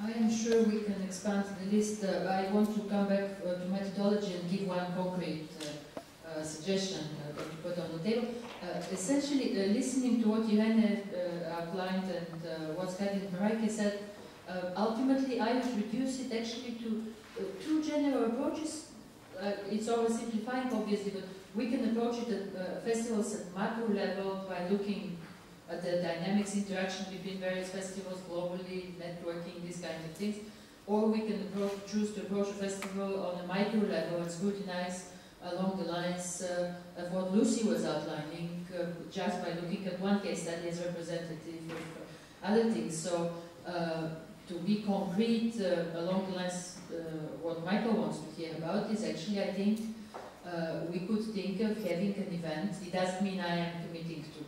I am sure we can expand the list. I want to come back to methodology and give one concrete suggestion that you put on the table. Essentially, listening to what Irene outlined and what Kadin Mareike said, ultimately I would reduce it actually to two general approaches. It's oversimplifying, obviously, but we can approach it at festivals at macro level by looking at the dynamics, interaction between various festivals globally, networking, these kinds of things. Or we can choose to approach a festival on a micro level and scrutinize along the lines of what Lucy was outlining, just by looking at one case study as representative of other things. So, to be concrete along the lines what Michael wants to hear about is actually, I think, we could think of having an event. It doesn't mean I am committing to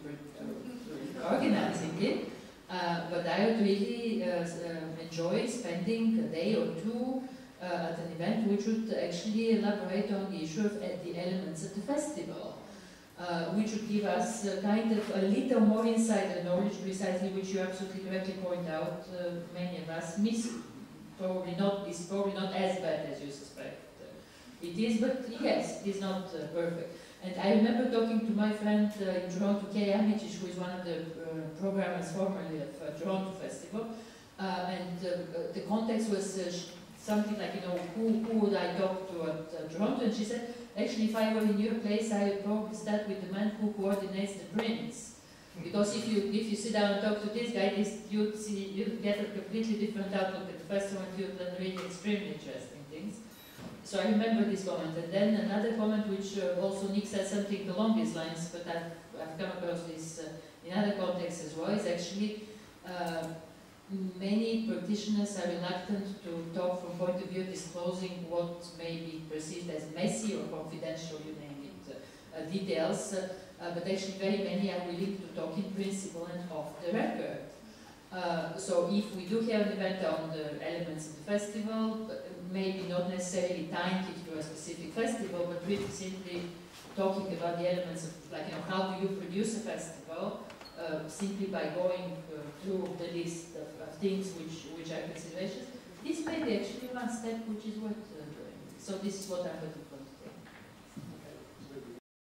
organizing it, but I would really enjoy spending a day or two at an event which would actually elaborate on the issue of the elements of the festival, which would give us kind of a little more insider knowledge, precisely which you absolutely correctly point out, many of us miss. Is probably not as bad as you suspect it is, but yes, it is not perfect. And I remember talking to my friend in Toronto, Kay Amichich, who is one of the programmers formerly of Toronto Festival, and the context was something like, you know, who would I talk to at Toronto? And she said, actually, if I were in your place, I would probably start with the man who coordinates the prints. Because if you sit down and talk to this guy, you'd get a completely different outlook at the festival, and you'd learn really extremely interesting things. So I remember this comment. And then another comment, which also Nick said something along these lines, but I've come across this in other contexts as well, is actually many practitioners are reluctant to talk from point of view of disclosing what may be perceived as messy or confidential, you name it, details. But actually very many are willing to talk in principle and off the record. So if we do have an event on the elements of the festival, maybe not necessarily tying it to a specific festival, but really simply talking about the elements of, like, you know, how do you produce a festival, simply by going through the list of things which are considerations. This may be actually one step which is worth doing. So this is what I'm looking for.